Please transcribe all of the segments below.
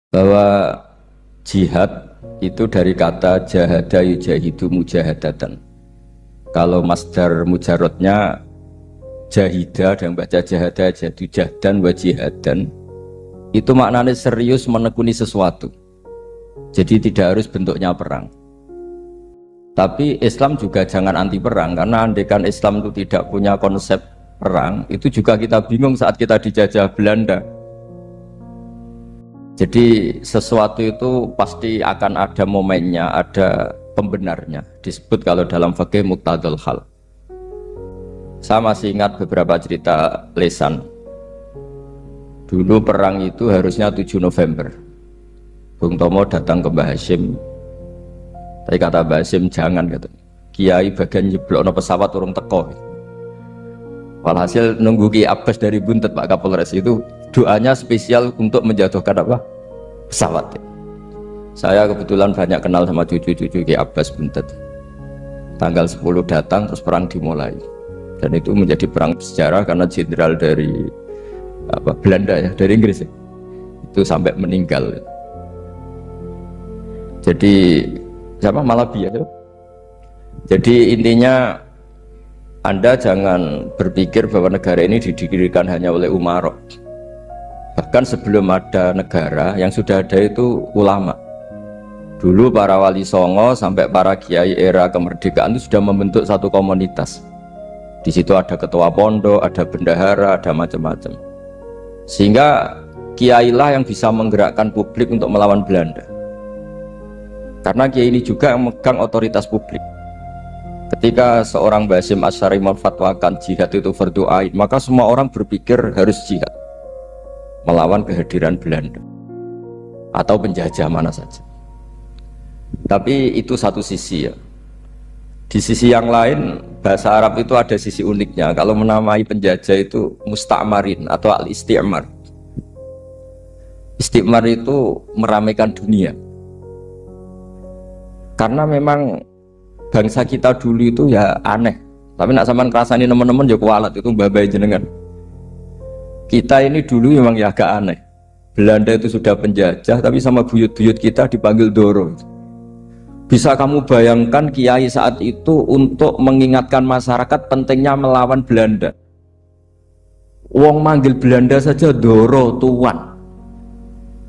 bahwa jihad itu dari kata jahada yujahidu mujahadatan. Kalau masdar mujarrodnya jahida dan baca jahada jadu jahdan wa jihadan, itu maknanya serius menekuni sesuatu. Jadi tidak harus bentuknya perang. Tapi Islam juga jangan anti perang, karena andaikan Islam itu tidak punya konsep perang, itu juga kita bingung saat kita dijajah Belanda. Jadi sesuatu itu pasti akan ada momennya, ada pembenarnya. Disebut kalau dalam fikih muqtadul hal. Saya masih ingat beberapa cerita lesan. Dulu perang itu harusnya 7 November. Bung Tomo datang ke Mbah Hashim. Tapi kata Mbah Hashim jangan, kata Kiai bagian nyeblokno pesawat urung teko. Walhasil nunggu Ki Abbas dari Buntet Pak Kapolres itu doanya spesial untuk menjatuhkan apa? Pesawat. Saya kebetulan banyak kenal sama cucu-cucu Ki Abbas Buntet. Tanggal 10 datang terus perang dimulai. Dan itu menjadi perang sejarah karena jenderal dari Belanda ya, dari Inggris ya, itu sampai meninggal. Jadi siapa Malabi ya? Jadi intinya Anda jangan berpikir bahwa negara ini didirikan hanya oleh umarok. Bahkan sebelum ada negara, yang sudah ada itu ulama. Dulu para wali songo sampai para kiai era kemerdekaan itu sudah membentuk satu komunitas. Di situ ada ketua pondok, ada bendahara, ada macam-macam. Sehingga kiai lah yang bisa menggerakkan publik untuk melawan Belanda. Karena kiai ini juga yang megang otoritas publik. Ketika seorang Basim Asy'ari memfatwakan jihad itu fardhu ain, maka semua orang berpikir harus jihad melawan kehadiran Belanda atau penjajah mana saja. Tapi itu satu sisi ya. Di sisi yang lain, bahasa Arab itu ada sisi uniknya. Kalau menamai penjajah itu musta'marin atau al-isti'mar. Isti'mar itu meramaikan dunia. Karena memang bangsa kita dulu itu ya aneh. Tapi nak sampean ngrasani teman-teman ya kualat itu babai jenengan. Kita ini dulu memang ya agak aneh. Belanda itu sudah penjajah, tapi sama buyut-buyut kita dipanggil Doro. Bisa kamu bayangkan kiai saat itu untuk mengingatkan masyarakat pentingnya melawan Belanda. Wong manggil Belanda saja Doro tuan.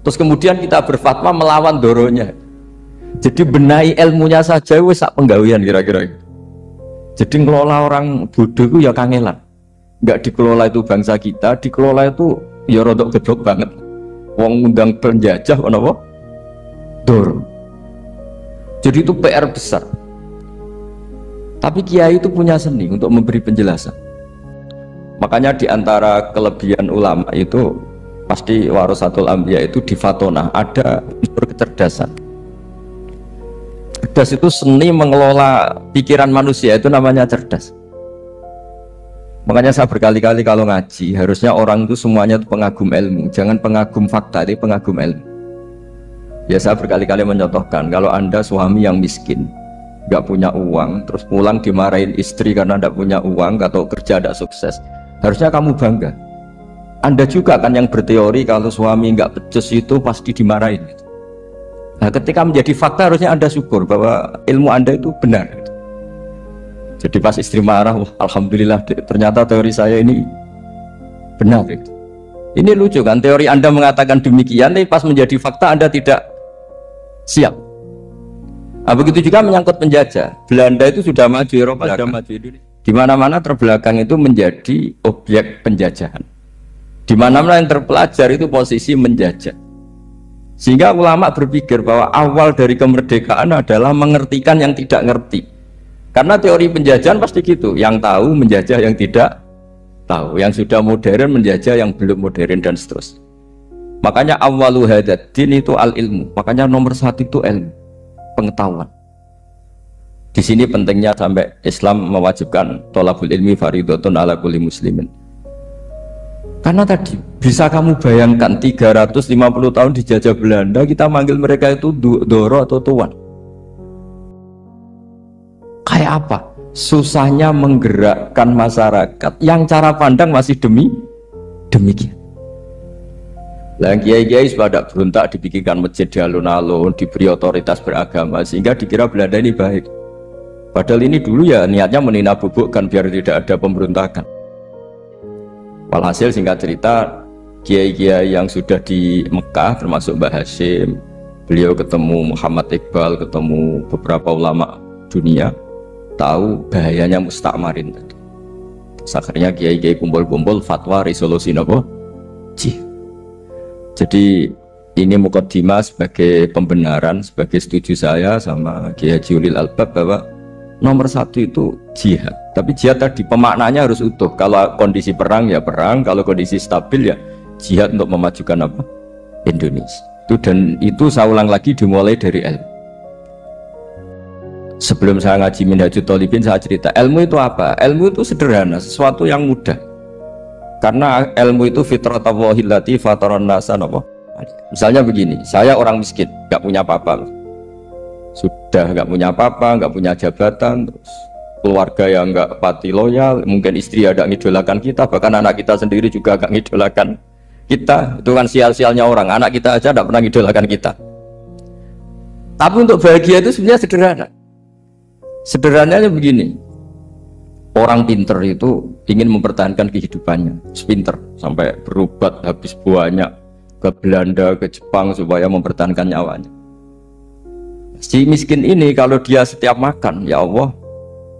Terus kemudian kita berfatwa melawan Doronya. Jadi benahi ilmunya saja wis sak penggawean kira-kira. Jadi ngelola orang bodoh itu ya kangelan. Enggak dikelola itu bangsa kita, dikelola itu ya rodok gedok banget. Wong ngundang penjajah apa? Doro. Jadi itu PR besar. Tapi kiai itu punya seni untuk memberi penjelasan. Makanya di antara kelebihan ulama itu pasti warasatul anbiya itu di fatonah ada unsur kecerdasan. Cerdas itu seni mengelola pikiran manusia, itu namanya cerdas. Makanya saya berkali-kali kalau ngaji harusnya orang itu semuanya itu pengagum ilmu, jangan pengagum fakta, tapi pengagum ilmu. Ya saya berkali-kali mencontohkan, kalau Anda suami yang miskin, nggak punya uang, terus pulang dimarahin istri karena nggak punya uang atau kerja tidak sukses, harusnya kamu bangga. Anda juga kan yang berteori kalau suami nggak becus itu pasti dimarahin. Nah ketika menjadi fakta harusnya Anda syukur bahwa ilmu Anda itu benar. Jadi pas istri marah, wah, alhamdulillah ternyata teori saya ini benar. Ini lucu kan, teori Anda mengatakan demikian, tapi pas menjadi fakta Anda tidak siap. Nah, begitu juga menyangkut penjajah. Belanda itu sudah maju, Eropa sudah maju, di mana-mana terbelakang itu menjadi objek penjajahan. Di mana-mana yang terpelajar itu posisi menjajah. Sehingga ulama berpikir bahwa awal dari kemerdekaan adalah mengertikan yang tidak ngerti. Karena teori penjajahan pasti gitu, yang tahu menjajah yang tidak tahu, yang sudah modern menjajah yang belum modern dan seterusnya. Makanya awwalu hadzal din itu al-ilmu. Makanya nomor satu itu ilmu, pengetahuan. Di sini pentingnya sampai Islam mewajibkan thalabul ilmi fardhatun ala kulli muslimin. Karena tadi bisa kamu bayangkan 350 tahun dijajah Belanda, kita manggil mereka itu Doro atau tuan. Kayak apa? Susahnya menggerakkan masyarakat yang cara pandang masih demikian. Lah kiai-kiai pada berontak dibikinkan masjid di alun-alun, diberi otoritas beragama sehingga dikira Belanda ini baik. Padahal ini dulu ya niatnya menina bubukkan biar tidak ada pemberontakan. Walhasil singkat cerita, kiai-kiai yang sudah di Mekah termasuk Mbah Hashim, beliau ketemu Muhammad Iqbal, ketemu beberapa ulama dunia, tahu bahayanya mustakmarin tadi. Akhirnya kiai-kiai kumpul-kumpul fatwa resolusi nopo jihad. Jadi ini mukaddimah sebagai pembenaran, sebagai setuju saya sama Kiai Haji Ulil Albab bahwa nomor satu itu jihad. Tapi jihad tadi pemaknanya harus utuh. Kalau kondisi perang ya perang, kalau kondisi stabil ya jihad untuk memajukan apa? Indonesia. Dan itu saya ulang lagi dimulai dari ilmu. Sebelum saya ngaji Minhajul Thalibin saya cerita ilmu itu apa? Ilmu itu sederhana, sesuatu yang mudah. Karena ilmu itu fitratallahi allati fataran nasa apa? Misalnya begini, saya orang miskin, nggak punya apa-apa, sudah nggak punya apa-apa, nggak punya jabatan, terus keluarga yang nggak pati loyal, mungkin istri ada ngidolakan kita, bahkan anak kita sendiri juga nggak ngidolakan kita. Itu kan sial-sialnya orang, anak kita aja nggak pernah ngidolakan kita. Tapi untuk bahagia itu sebenarnya sederhana. Sederhananya begini, orang pinter itu ingin mempertahankan kehidupannya, pinter sampai berobat habis banyak ke Belanda, ke Jepang supaya mempertahankan nyawanya. Si miskin ini kalau dia setiap makan, ya Allah,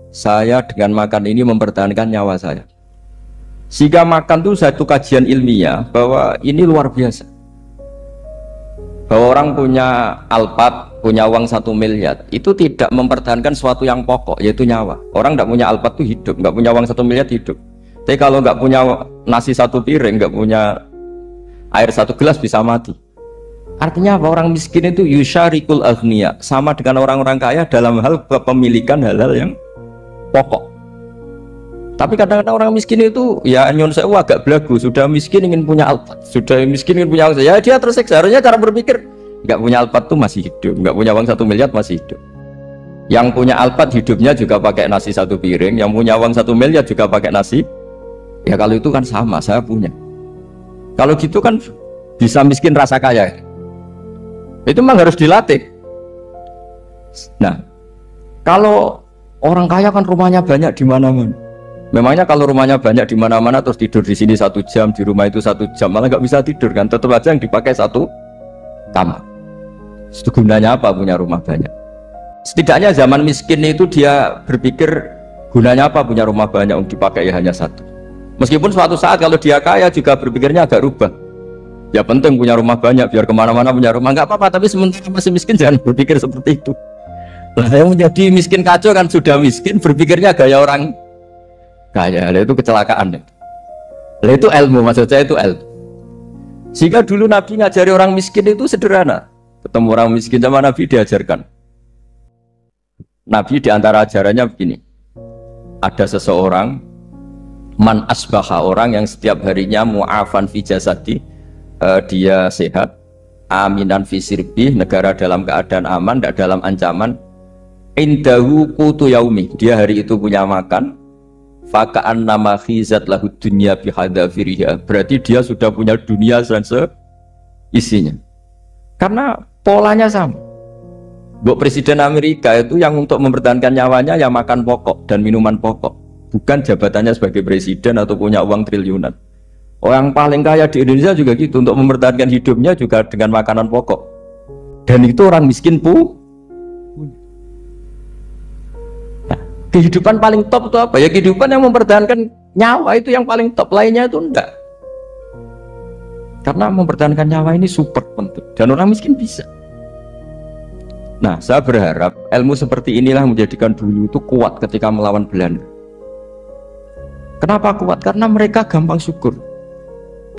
saya dengan makan ini mempertahankan nyawa saya. Sehingga makan itu satu kajian ilmiah bahwa ini luar biasa. Bahwa orang punya Alphard, punya uang 1 miliar, itu tidak mempertahankan sesuatu yang pokok, yaitu nyawa. Orang tidak punya Alphard itu hidup, nggak punya uang 1 miliar hidup. Tapi kalau nggak punya nasi 1 piring, nggak punya air 1 gelas bisa mati. Artinya apa? Orang miskin itu yusyarikul aghniya, sama dengan orang-orang kaya dalam hal kepemilikan hal-hal yang pokok. Tapi kadang-kadang orang miskin itu ya nyon sewu agak belagu, sudah miskin ingin punya Alphard, sudah miskin ingin punya uang, ya dia tersiksa. Harusnya cara berpikir nggak punya Alphard tuh masih hidup, nggak punya uang 1 miliar masih hidup. Yang punya Alphard hidupnya juga pakai nasi 1 piring, yang punya uang 1 miliar juga pakai nasi. Ya kalau itu kan sama, saya punya. Kalau gitu kan bisa miskin rasa kaya. Itu memang harus dilatih. Nah, kalau orang kaya kan rumahnya banyak di mana-mana. Memangnya kalau rumahnya banyak di mana-mana terus tidur di sini 1 jam, di rumah itu 1 jam, malah nggak bisa tidur kan? Tetap aja yang dipakai 1 kamar. Itu gunanya apa punya rumah banyak? Setidaknya zaman miskin itu dia berpikir gunanya apa punya rumah banyak untuk dipakai ya hanya 1. Meskipun suatu saat kalau dia kaya juga berpikirnya agak rubah. Ya penting punya rumah banyak biar kemana-mana punya rumah, nggak apa-apa. Tapi sementara masih miskin jangan berpikir seperti itu. Nah, yang menjadi miskin kacau kan sudah miskin berpikirnya gaya orang kaya, itu kecelakaan. Lah itu ilmu, maksud saya itu ilmu. Jika dulu Nabi ngajari orang miskin itu sederhana, ketemu orang miskin sama Nabi diajarkan. Nabi diantara ajarannya begini, ada seseorang man asbaha, orang yang setiap harinya mu'afan fi jasadi, dia sehat, aminan fi sirbi, negara dalam keadaan aman, tidak dalam ancaman, indahu qutu yaumi, dia hari itu punya makan, faka'an nama khizat lahu dunya bihadafiriha, berarti dia sudah punya dunia dan seisinya. Karena polanya sama. Buat Presiden Amerika itu yang untuk mempertahankan nyawanya ya makan pokok dan minuman pokok, bukan jabatannya sebagai presiden atau punya uang triliunan. Orang paling kaya di Indonesia juga gitu, untuk mempertahankan hidupnya juga dengan makanan pokok. Dan itu orang miskin pun. Kehidupan paling top itu apa? Ya kehidupan yang mempertahankan nyawa itu yang paling top, lainnya itu enggak. Karena mempertahankan nyawa ini super penting dan orang miskin bisa. Nah, saya berharap ilmu seperti inilah menjadikan dulu itu kuat ketika melawan Belanda. Kenapa kuat? Karena mereka gampang syukur.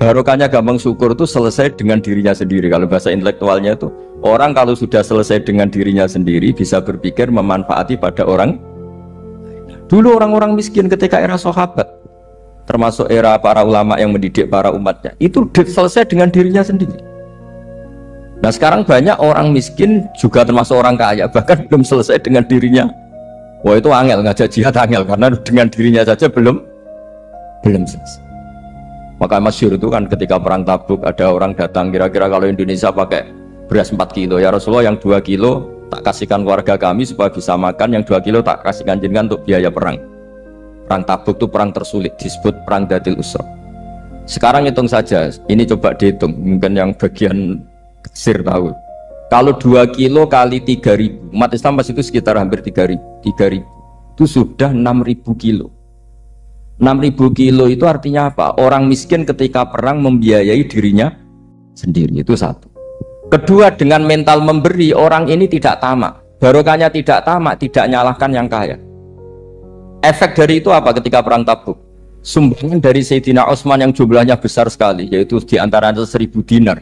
Barokahnya gampang syukur itu selesai dengan dirinya sendiri. Kalau bahasa intelektualnya itu, orang kalau sudah selesai dengan dirinya sendiri bisa berpikir memanfaati pada orang. Dulu orang-orang miskin ketika era sahabat, termasuk era para ulama yang mendidik para umatnya, itu selesai dengan dirinya sendiri. Nah sekarang banyak orang miskin juga termasuk orang kaya, bahkan belum selesai dengan dirinya. Wah itu angel, ngajak jihad angel, karena dengan dirinya saja belum selesai. Maka masyhur itu kan ketika perang Tabuk ada orang datang kira-kira kalau Indonesia pakai beras 4 kilo, ya Rasulullah yang 2 kilo tak kasihkan keluarga kami supaya bisa makan, yang 2 kilo tak kasihkan jenengan untuk biaya perang. Perang Tabuk itu perang tersulit, disebut perang Dhatil Usra. Sekarang hitung saja, ini coba dihitung, mungkin yang bagian kasir tahu. Kalau 2 kilo kali 3.000, umat Islam pas itu sekitar hampir 3.000, itu sudah 6.000 kilo. 6.000 kilo itu artinya apa? Orang miskin ketika perang membiayai dirinya sendiri, itu satu. Kedua, dengan mental memberi, orang ini tidak tamak. Barokahnya tidak tamak, tidak nyalahkan yang kaya. Efek dari itu apa ketika perang Tabuk? Sumbangan dari Sayyidina Utsman yang jumlahnya besar sekali, yaitu diantaranya 1.000 dinar.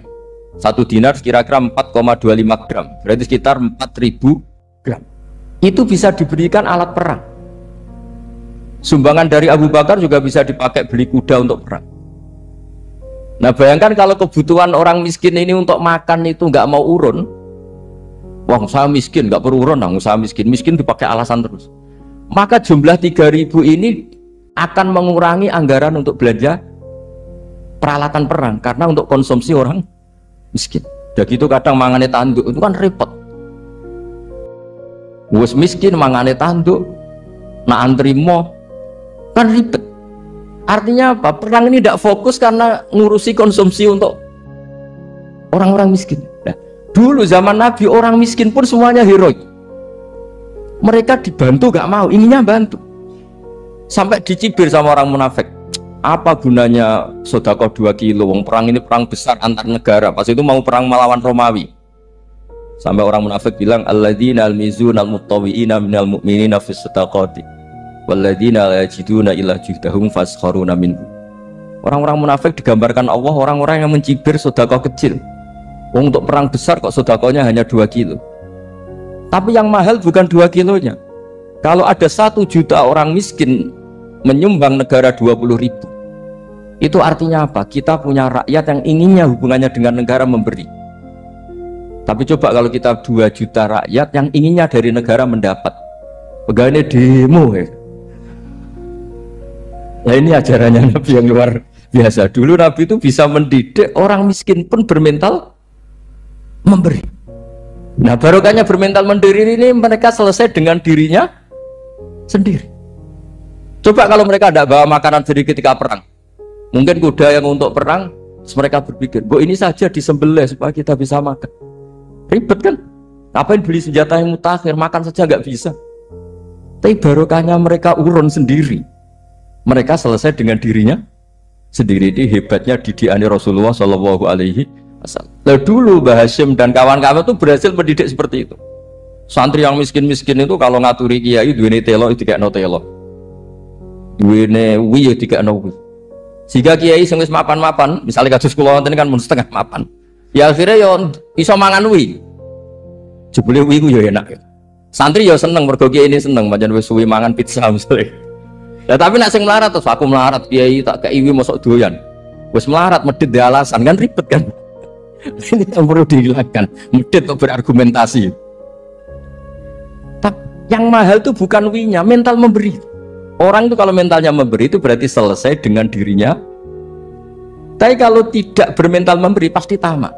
1 dinar kira-kira 4,25 gram, berarti sekitar 4.000 gram. Itu bisa diberikan alat perang. Sumbangan dari Abu Bakar juga bisa dipakai beli kuda untuk perang. Nah bayangkan kalau kebutuhan orang miskin ini untuk makan itu nggak mau urun. Wah saya miskin, nggak perlu urun, nah, saya miskin dipakai alasan terus. Maka jumlah 3.000 ini akan mengurangi anggaran untuk belanja peralatan perang, karena untuk konsumsi orang miskin. Dan gitu kadang mangane tanduk itu kan repot. Wes miskin mangane tanduk, nak antri mo kan ribet. Artinya apa? Perang ini tidak fokus karena ngurusi konsumsi untuk orang-orang miskin. Nah, dulu zaman Nabi orang miskin pun semuanya heroik. Mereka dibantu gak mau, inginnya bantu. Sampai dicibir sama orang munafik. Apa gunanya sedekah 2 kilo? Wong perang ini perang besar antar negara. Pas itu mau perang melawan Romawi. Sampai orang munafik bilang alladzina almizuna almuttawwi'ina minal mu'minina fis sadaqati walladzina la yajiduna illa juhdahum faskharuna minhu. Orang-orang munafik digambarkan Allah orang-orang yang mencibir sedekah kecil. Untuk perang besar kok sedekahnya hanya 2 kilo. Tapi yang mahal bukan 2 kilonya. Kalau ada 1 juta orang miskin menyumbang negara 20.000, itu artinya apa? Kita punya rakyat yang inginnya hubungannya dengan negara memberi. Tapi coba kalau kita 2 juta rakyat yang inginnya dari negara mendapat, pegawainya demo ya. Nah ini ajarannya Nabi yang luar biasa. Dulu Nabi itu bisa mendidik orang miskin pun bermental memberi. Nah barokahnya bermental mandiri ini mereka selesai dengan dirinya sendiri. Coba kalau mereka tidak bawa makanan sendiri ketika perang, mungkin kuda yang untuk perang, mereka berpikir, bu ini saja disembelih supaya kita bisa makan. Ribet kan? Ngapain beli senjata yang mutakhir, makan saja nggak bisa. Tapi barokahnya mereka urun sendiri. Mereka selesai dengan dirinya sendiri. Ini hebatnya didikan Rasulullah Shallallahu Alaihi Wasallam. Dulu Mbah Hashim dan kawan-kawan itu berhasil mendidik seperti itu. Santri yang miskin-miskin itu kalau ngaturi kiai duwene telo itu kayak no telo, duwene wi itu kayak no wi. Jika kiai sing wis mapan-mapan, misalnya kados kula wonten kan mun setengah mapan, ya akhirnya yo iso mangan wi. Jebule wi ku yo enak. Santri yo seneng mergo kiai ini seneng pancen wis suwi mangan pizza misalnya. Ya tapi nak sing melarat terus aku melarat kiai tak kei wi mosok doyan. Wis melarat medhit di alasan kan ribet kan. Ini yang perlu dihilangkan, medhit kok berargumentasi. Tapi yang mahal itu bukan winya, mental memberi. Orang itu kalau mentalnya memberi itu berarti selesai dengan dirinya. Tapi kalau tidak bermental memberi pasti tamak.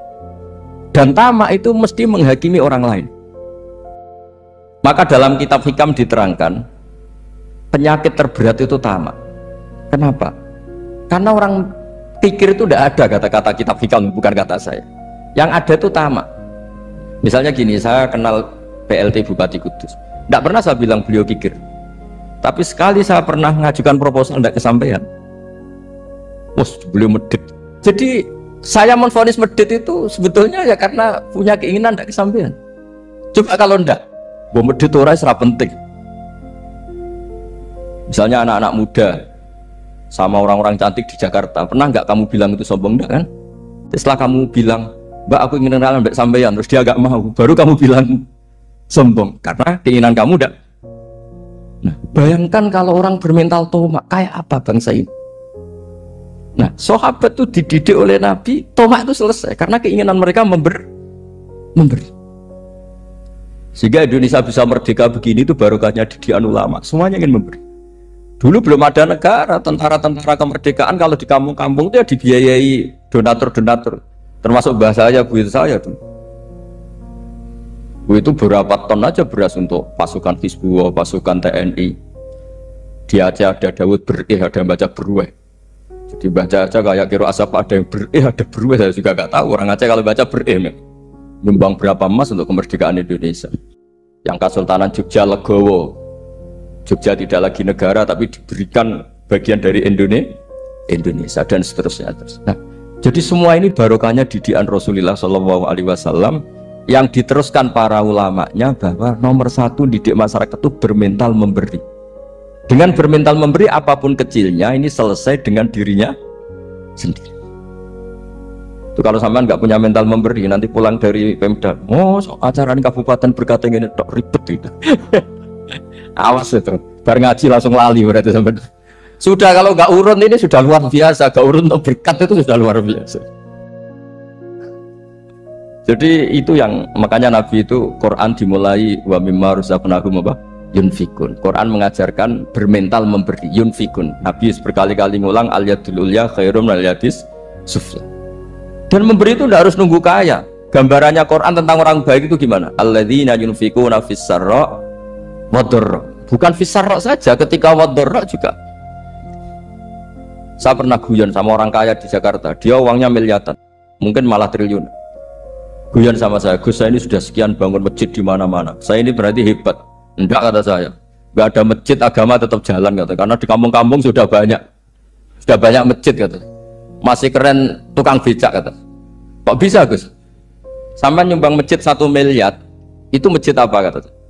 Dan tamak itu mesti menghakimi orang lain. Maka dalam kitab Hikam diterangkan penyakit terberat itu tamak. Kenapa? Karena orang pikir itu tidak ada kata-kata kitab Hikam, bukan kata saya. Yang ada itu tamak. Misalnya gini, saya kenal PLT Bupati Kudus. Tidak pernah saya bilang beliau kikir. Tapi sekali saya pernah mengajukan proposal tidak kesampaian. Beliau medit. Jadi saya menvonis medit itu sebetulnya ya karena punya keinginan tidak kesampaian. Coba kalau tidak, medit orang serap penting. Misalnya anak-anak muda sama orang-orang cantik di Jakarta, pernah nggak kamu bilang itu sombong? Enggak kan? Setelah kamu bilang, Mbak aku ingin kenalan Mbak sampean, terus dia agak mau, baru kamu bilang sombong karena keinginan kamu enggak. Nah, bayangkan kalau orang bermental tomak, kayak apa bangsa ini? Nah, sahabat itu dididik oleh Nabi, tomak itu selesai karena keinginan mereka memberi. Sehingga Indonesia bisa merdeka begini itu barokahnya didikan ulama, semuanya ingin memberi. Dulu belum ada negara, tentara-tentara kemerdekaan kalau di kampung-kampung itu ya dibiayai donatur-donatur. Termasuk bahasa saya, Bu itu saya dulu. Bu itu berapa ton aja beras untuk pasukan Hizbullah, pasukan TNI. Di Aceh ada Dawud berih, ada yang baca berueh. Jadi baca aja kayak kira asap ada yang berih, ada berueh, saya juga gak tahu. Orang Aceh kalau baca berih, nyumbang berapa emas untuk kemerdekaan Indonesia. Yang Kesultanan Jogja Legowo. Jogja tidak lagi negara tapi diberikan bagian dari Indonesia dan seterusnya. Nah, jadi semua ini barokahnya didikan Rasulullah SAW yang diteruskan para ulamanya bahwa nomor satu didik masyarakat itu bermental memberi. Dengan bermental memberi apapun kecilnya ini selesai dengan dirinya sendiri. Itu kalau sampean nggak punya mental memberi nanti pulang dari Pemda, acara ini kabupaten berkata ini ribet gitu. Awas itu, bar ngaji langsung lali berarti sampai. Sudah kalau nggak urun ini sudah luar biasa, nggak urun untuk berkat itu sudah luar biasa. Jadi itu yang makanya Nabi itu Quran dimulai wa mimma razaqnahum apa? Yunfikun. Quran mengajarkan bermental memberi, yunfikun. Nabi berkali-kali ngulang al yadul ulya khairum al yadis sufla. Dan memberi itu tidak harus nunggu kaya. Gambarannya Quran tentang orang baik itu gimana? Alladzina yunfikuna fis sarra wadorro, bukan fisarro saja, ketika wadorro juga. Saya pernah guyon sama orang kaya di Jakarta, dia uangnya miliaran, mungkin malah triliun. Guyon sama saya, Gus saya ini sudah sekian bangun masjid di mana-mana, saya ini berarti hebat. Enggak, kata saya, nggak ada masjid agama tetap jalan kata, karena di kampung-kampung sudah banyak masjid kata, masih keren tukang becak kata. Kok bisa Gus? Sampai nyumbang masjid 1 miliar, itu masjid apa kata?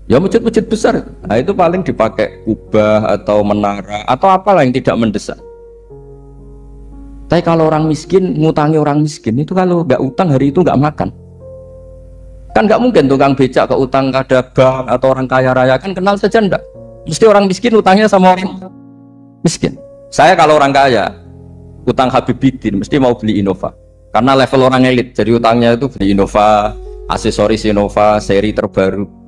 Ya masjid-masjid besar, nah itu paling dipakai kubah atau menara atau apalah yang tidak mendesak. Tapi kalau orang miskin ngutangi orang miskin itu kalau nggak utang hari itu nggak makan. Kan nggak mungkin tukang becak ke utang ada bank atau orang kaya raya kan kenal saja enggak. Mesti orang miskin utangnya sama orang miskin. Saya kalau orang kaya utang Habibidin mesti mau beli Innova karena level orang elit. Jadi utangnya itu beli Innova, aksesoris Innova, seri terbaru.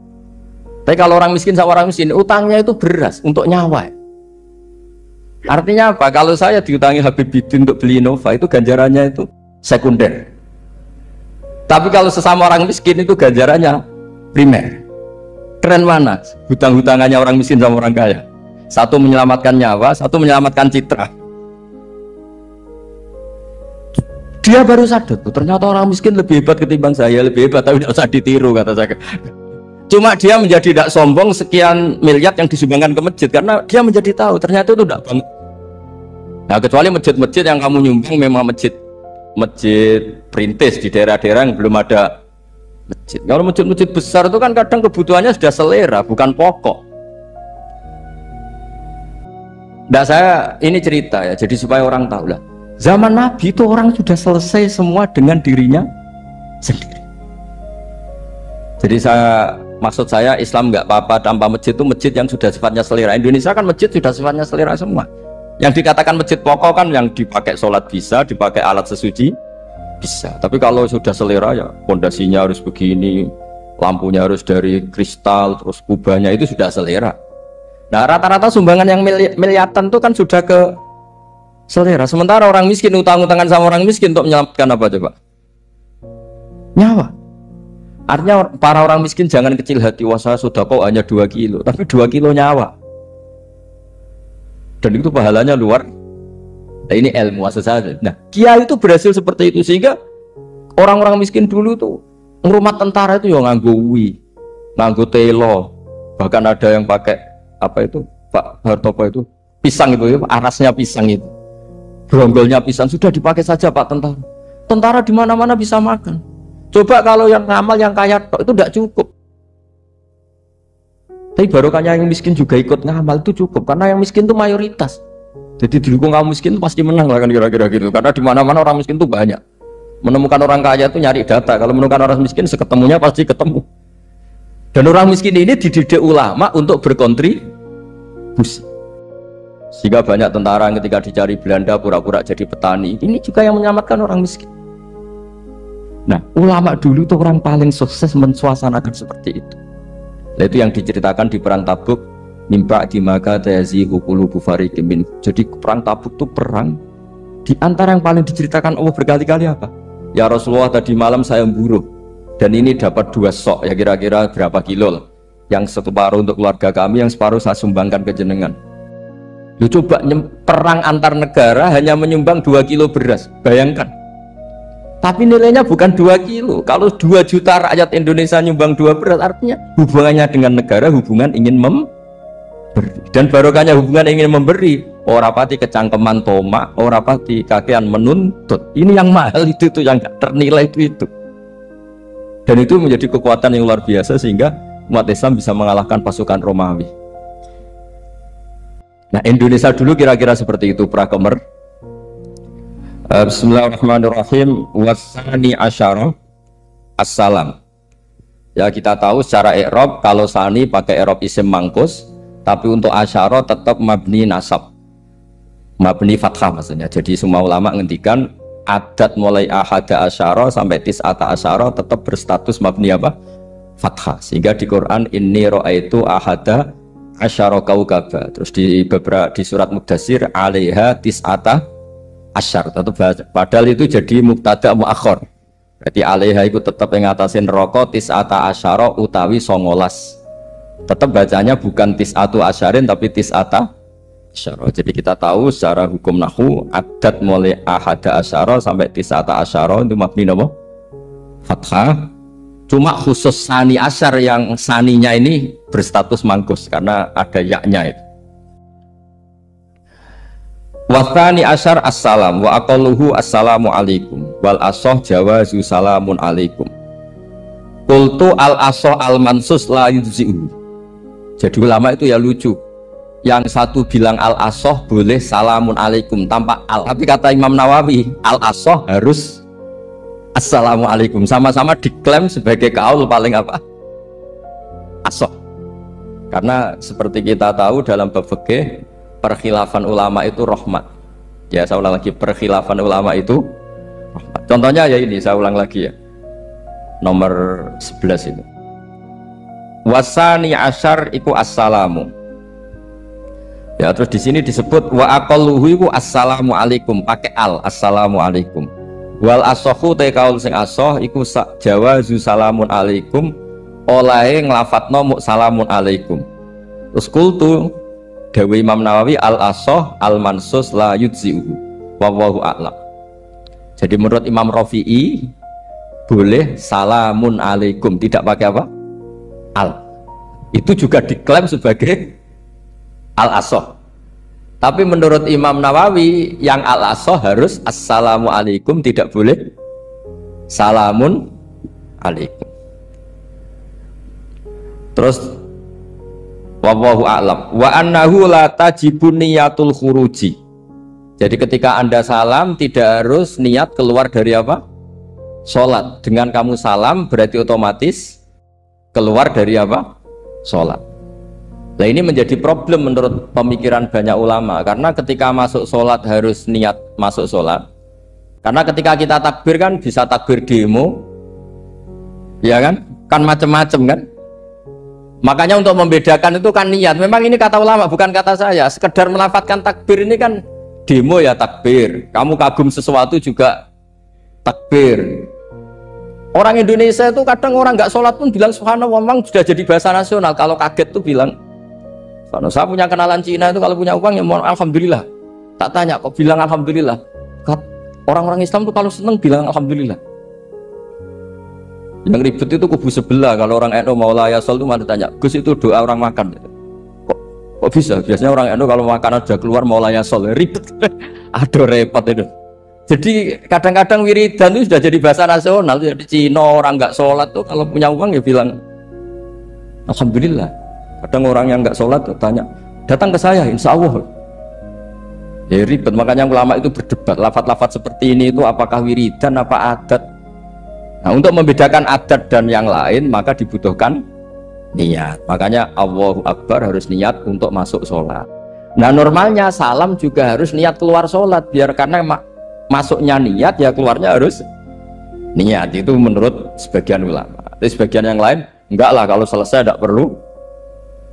Tapi kalau orang miskin sama orang miskin, utangnya itu beras untuk nyawa. Artinya apa? Kalau saya diutangi Habibidin untuk beli Innova, itu ganjarannya itu sekunder. Tapi kalau sesama orang miskin itu ganjarannya primer. Keren mana? Hutang-hutangannya orang miskin sama orang kaya. Satu menyelamatkan nyawa, satu menyelamatkan citra. Dia baru sadar tuh, ternyata orang miskin lebih hebat ketimbang saya, lebih hebat tapi tidak usah ditiru kata saya. Cuma dia menjadi tidak sombong sekian miliar yang disumbangkan ke masjid karena dia menjadi tahu ternyata itu tidak banget. Nah kecuali masjid-masjid yang kamu nyumbang memang masjid perintis di daerah-daerah yang belum ada masjid. Kalau masjid-masjid besar itu kan kadang kebutuhannya sudah selera bukan pokok. Nah saya ini cerita ya jadi supaya orang tahu lah. Zaman Nabi itu orang sudah selesai semua dengan dirinya sendiri. Jadi maksud saya Islam nggak apa-apa tanpa masjid itu masjid yang sudah sifatnya selera. Indonesia kan masjid sudah sifatnya selera semua. Yang dikatakan masjid pokok kan yang dipakai sholat bisa, dipakai alat sesuci bisa. Tapi kalau sudah selera ya pondasinya harus begini, lampunya harus dari kristal, terus kubahnya itu sudah selera. Nah rata-rata sumbangan yang miliatan itu kan sudah ke selera. Sementara orang miskin utang-utangan sama orang miskin untuk menyelamatkan apa coba? Nyawa. Artinya para orang miskin jangan kecil hati, wah saya sudah kok hanya 2 kilo, tapi 2 kilo nyawa. Dan itu pahalanya luar. Nah, ini ilmu asal. Nah, Kiai itu berhasil seperti itu sehingga orang-orang miskin dulu tuh ngrumat tentara itu ya nganggo nganggo telo. Bahkan ada yang pakai apa itu? Pak Hartopo itu pisang itu ya, arasnya pisang itu. Bronggolnya pisang sudah dipakai saja Pak tentara. Tentara di mana-mana bisa makan. Coba kalau yang ngamal yang kaya itu tidak cukup. Tapi barokahnya yang miskin juga ikut ngamal itu cukup karena yang miskin itu mayoritas. Jadi didukung kaum miskin pasti menang lah kan kira-kira gitu. Karena di mana-mana orang miskin itu banyak. Menemukan orang kaya itu nyari data. Kalau menemukan orang miskin seketemunya pasti ketemu. Dan orang miskin ini dididik ulama untuk berkontribusi. Sehingga banyak tentara yang ketika dicari Belanda pura-pura jadi petani. Ini juga yang menyelamatkan orang miskin. Nah, ulama dulu itu orang paling sukses mensuasanakan seperti itu. Nah, itu yang diceritakan di perang Tabuk. mimba di maka tayazihu qulubu fariqin min. Jadi perang Tabuk itu perang di antara yang paling diceritakan Allah berkali-kali apa? Ya Rasulullah, tadi malam saya memburu dan ini dapat 2 sok, ya kira-kira berapa kilo lah. Yang separuh untuk keluarga kami, yang separuh saya sumbangkan ke jenengan. Lu coba perang antar negara hanya menyumbang 2 kilo beras, bayangkan. Tapi nilainya bukan 2 kilo. Kalau 2 juta rakyat Indonesia nyumbang 2 beras, artinya hubungannya dengan negara hubungan ingin memberi. Dan barokahnya hubungan ingin memberi, ora pati kecangkeman tomak, ora pati kakean menuntut. Ini yang mahal itu yang gak ternilai itu. Dan itu menjadi kekuatan yang luar biasa sehingga umat Islam bisa mengalahkan pasukan Romawi. Nah, Indonesia dulu kira-kira seperti itu prakemer. Bismillahirrahmanirrahim. Wasani asyara assalam. Ya, kita tahu secara i'rab kalau sani pakai i'rab isim mangkus, tapi untuk asyara tetap mabni nasab, mabni fathah maksudnya. Jadi semua ulama ngendikan adat mulai ahada asyara sampai tis'ata asyara tetap berstatus mabni apa? Fathah. Sehingga di Quran inni ra'aitu ahada asyara kaukaba. Terus di surat Mudassir alaiha tis'ata asyar. Padahal itu jadi mubtada muakhir. Berarti alaiha itu tetap yang ngatasin neraka tis'ata asyara utawi 19. Tetap bacanya bukan tis'atu asyarin tapi tis'ata asyara. Jadi kita tahu secara hukum nahwu adat mulai ahada asyara sampai tis'ata asyara itu mabni apa? Fathah. Cuma khusus sani asyar yang saninya ini berstatus mangkus karena ada yaknya itu. Wasani asyar assalam wa aqalluhu assalamu alaikum wal asoh jawazu salamun alaikum. Qultu al asoh al mansus la yujzi'u. Jadi ulama itu ya lucu. Yang satu bilang al asoh boleh salamun alaikum tanpa al. Tapi kata Imam Nawawi al asoh harus assalamualaikum, sama-sama diklaim sebagai kaul paling apa? Asoh. Karena seperti kita tahu dalam bab fikih perkhilafan ulama itu rahmat. Ya, saya ulang lagi, perkhilafan ulama itu rahmat. Contohnya ya ini, saya ulang lagi ya. Nomor 11 itu. Wasani asyar iku assalamu. Ya, terus di sini disebut wa aqalluhu iku assalamu alaikum pakai al, assalamu alaikum. Wal asohu te kaul sing asoh iku jawazu salamun alaikum olahe nglafatno mu salamun alaikum. Terus kultu dawe Imam Nawawi al asoh al mansus la yujzi'u wallahu a'lam. Jadi menurut Imam Rafi'i boleh salamun alaikum tidak pakai apa? Al. Itu juga diklaim sebagai al asoh. Tapi menurut Imam Nawawi yang al-asoh harus assalamualaikum, tidak boleh salamun alaikum. Terus wallahu a'lam wa annahu la tajibun niyatul khuruji. Jadi ketika Anda salam tidak harus niat keluar dari apa? Sholat. Dengan kamu salam berarti otomatis keluar dari apa? Sholat. Nah, ini menjadi problem menurut pemikiran banyak ulama karena ketika masuk sholat harus niat masuk sholat. Karena ketika kita takbir kan bisa takbir demo, ya kan? Kan macam-macam kan? Makanya untuk membedakan itu kan niat. Memang ini kata ulama bukan kata saya. Sekedar melafadzkan takbir ini kan demo ya takbir. Kamu kagum sesuatu juga takbir. Orang Indonesia itu kadang orang nggak sholat pun bilang subhanallah, memang sudah jadi bahasa nasional. Kalau kaget tuh bilang. Karena saya punya kenalan Cina itu kalau punya uang ya mohon alhamdulillah. Tak tanya kok bilang alhamdulillah. Orang-orang Islam tuh kalau seneng bilang alhamdulillah. Yang ribet itu kubu sebelah. Kalau orang NU mau layasol itu mana tanya, Gus itu doa orang makan. Kok bisa? Biasanya orang NU kalau makanan sudah keluar mau layasol ribet. Aduh repot itu. Jadi kadang-kadang wiridan itu sudah jadi bahasa nasional. Jadi Cina orang nggak sholat tuh kalau punya uang ya bilang alhamdulillah. Kadang orang yang nggak sholat tanya, datang ke saya, insya Allah. Ya ribet, makanya ulama itu berdebat. Lafaz-lafaz seperti ini itu apakah wiridan, apa adat? Nah, untuk membedakan adat dan yang lain, maka dibutuhkan niat. Makanya Allahu Akbar harus niat untuk masuk sholat. Nah, normalnya salam juga harus niat keluar sholat. Biar karena masuknya niat, ya keluarnya harus niat. Itu menurut sebagian ulama. Tapi sebagian yang lain, enggak lah, kalau selesai tidak perlu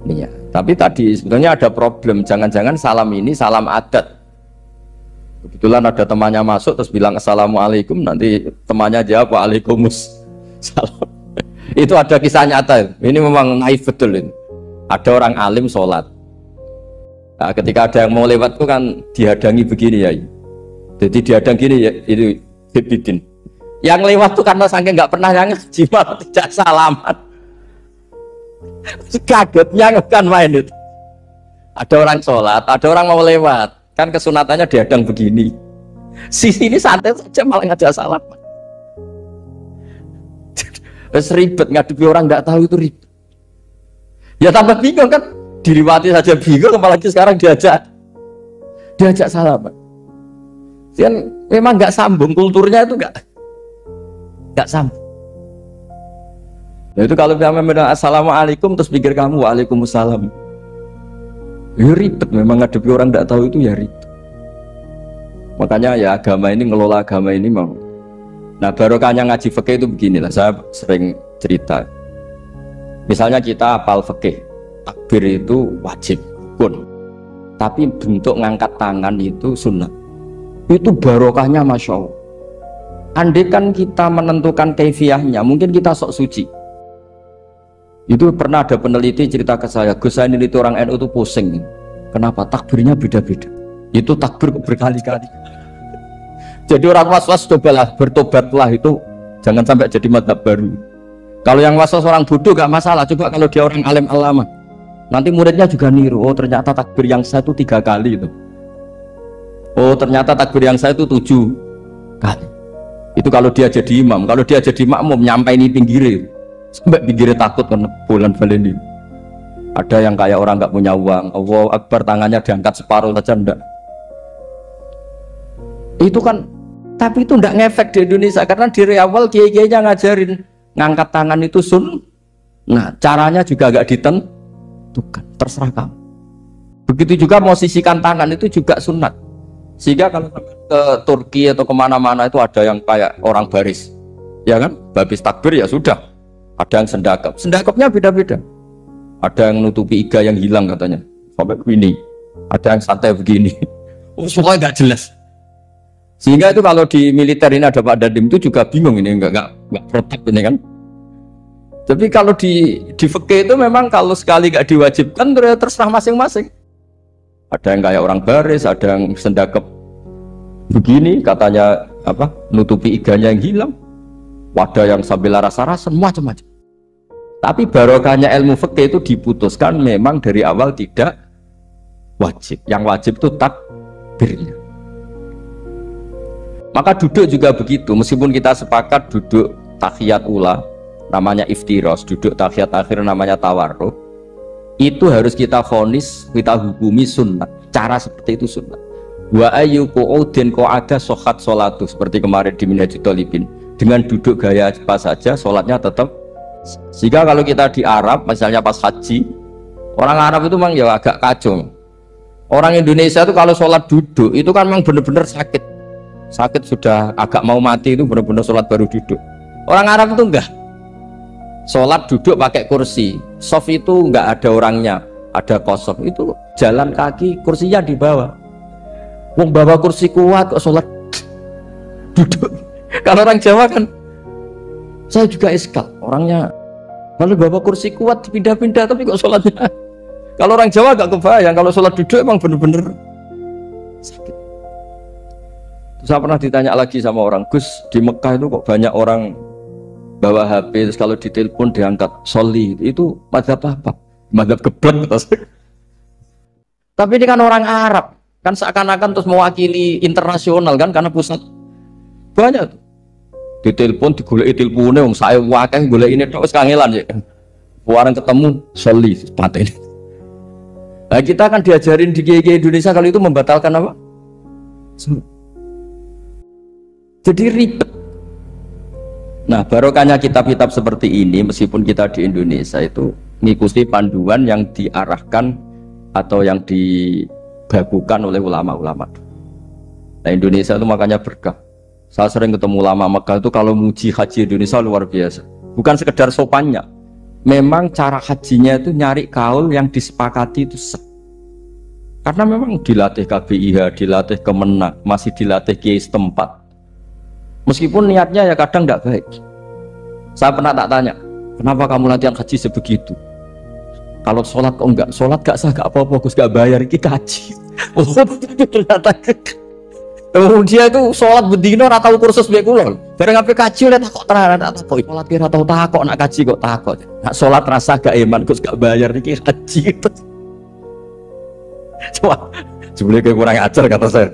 niat. Tapi tadi sebetulnya ada problem, jangan-jangan salam ini salam adat. Kebetulan ada temannya masuk terus bilang assalamualaikum, nanti temannya jawab waalaikumsalam. Itu ada kisah nyata. Ini memang naif betul ini. Ada orang alim sholat. Nah, ketika ada yang mau lewat itu kan dihadangi begini ya. Jadi dihadang gini ya, itu bidin. Yang lewat tuh karena saking nggak pernah ngaji malah tidak salaman. Kagetnya kan main itu. Ada orang sholat, ada orang mau lewat, kan kesunatannya dihadang begini. Sisi ini santai saja malah ngajak salam. Terus ribet ngadepi orang nggak tahu itu ribet. Ya tambah bingung kan, diriwati saja bingung, apalagi sekarang diajak salaman. Kan memang nggak sambung, kulturnya itu nggak sambung. Nah, itu kalau kita bilang assalamualaikum terus pikir kamu waalaikumsalam, ya ribet. Memang ngadepi orang nggak tahu itu ya ribet. Makanya ya agama ini, ngelola agama ini mau. Nah barokahnya ngaji fikih itu beginilah, saya sering cerita. Misalnya kita hafal fikih, takbir itu wajib rukun, tapi bentuk ngangkat tangan itu sunnah. Itu barokahnya masya Allah. Andai kan kita menentukan kaifiyahnya, mungkin kita sok suci. Itu pernah ada peneliti cerita ke saya, Gus saya ini orang NU itu pusing. Kenapa? Takbirnya beda-beda. Itu takbir berkali-kali. Jadi orang was-was cobalah bertobatlah, itu jangan sampai jadi mazhab baru. Kalau yang was-was orang bodoh gak masalah. Coba kalau dia orang alim alama, nanti muridnya juga niru. Oh ternyata takbir yang saya itu 3 kali itu. Oh ternyata takbir yang saya itu 7 kali. Itu kalau dia jadi imam. Kalau dia jadi makmum nyampai ini pinggirnya, sampai pinggirnya takut karena bulan baleni. Ada yang kayak orang nggak punya uang, Allahu Akbar tangannya diangkat separuh saja enggak. Itu kan, tapi itu enggak ngefek di Indonesia karena dari awal kiai-kiainya ngajarin ngangkat tangan itu nah caranya juga agak ditentukan, terserah kamu. Begitu juga mau sisihkan tangan itu juga sunat. Sehingga kalau ke Turki atau kemana-mana itu ada yang kayak orang baris, ya kan, habis takbir ya sudah. Ada yang sendakapnya beda-beda. Ada yang nutupi iga yang hilang katanya, sampai begini. Ada yang santai begini. Semuanya nggak jelas. Sehingga itu kalau di militer ini ada Pak Dandim itu juga bingung ini, nggak protap ini kan. Tapi kalau di fikih itu memang kalau sekali nggak diwajibkan terserah masing-masing. Ada yang kayak orang baris, ada yang sendakap begini katanya apa, nutupi iganya yang hilang. Ada yang sambil rasa-rasa, macam-macam. Tapi barokahnya ilmu fikih itu diputuskan memang dari awal tidak wajib. Yang wajib itu takbirnya. Maka duduk juga begitu, meskipun kita sepakat duduk tahiyat ula namanya iftiros, duduk tahiyat akhir namanya tawarruk, itu harus kita vonis, kita hukumi sunnah. Cara seperti itu sunnah. Wa ayyu qu'udin qa'ada shohat sholatu, seperti kemarin di Minhajul Thalibin. Dengan duduk gaya apa saja, sholatnya tetap. Jika kalau kita di Arab, misalnya pas haji, orang Arab itu memang ya agak kacau. Orang Indonesia itu kalau sholat duduk, itu kan memang benar-benar sakit. Sakit sudah agak mau mati itu benar-benar sholat baru duduk. Orang Arab itu enggak. Sholat duduk pakai kursi. Sof itu enggak ada orangnya, ada kosong. Itu jalan kaki, kursinya di bawah. Wong bawa kursi kuat kok sholat duduk. Kalau orang Jawa kan, saya juga iskal, orangnya kalau bawa kursi kuat pindah-pindah tapi kok sholatnya. Kalau orang Jawa gak kebayang, kalau sholat duduk emang bener-bener sakit. Terus saya pernah ditanya lagi sama orang, Gus di Mekah itu kok banyak orang bawa HP, terus kalau ditelepon diangkat soli, itu mazhab apa? Mazhab geblek. Tapi ini kan orang Arab, kan seakan-akan terus mewakili internasional kan, karena pusat banyak tuh. Ditelepon digoleki telepone wong saya wakeh golek ini tok wis kangelan ya. Warang ketemu soli pateni. Nah, kita kan diajarin di GG Indonesia kalau itu membatalkan apa? Jadi ribet. Nah, barokahnya kitab-kitab seperti ini meskipun kita di Indonesia itu mengikuti panduan yang diarahkan atau yang dibagukan oleh ulama-ulama. Nah, Indonesia itu makanya berkah. Saya sering ketemu ulama Mekah itu kalau muji haji Indonesia luar biasa. Bukan sekedar sopannya, memang cara hajinya itu nyari kaul yang disepakati itu sah. Karena memang dilatih KBIH, dilatih Kemenak, masih dilatih kiai setempat. Meskipun niatnya ya kadang tidak baik. Saya pernah tak tanya, kenapa kamu latihan haji sebegitu? Kalau sholat kok enggak, sholat gak sah gak apa-apa, Gus gak bayar, ini kaji. Kemudian itu sholat bedino atau kursus baik kulon. Bareng apa kaji lihat kok terang, tak kok sholat kira tahu tak kok nak kaji kok takut. Nak sholat rasa gak iman, Gus gak bayar, ini kaji. Coba, sebenarnya kurang ajar kata saya.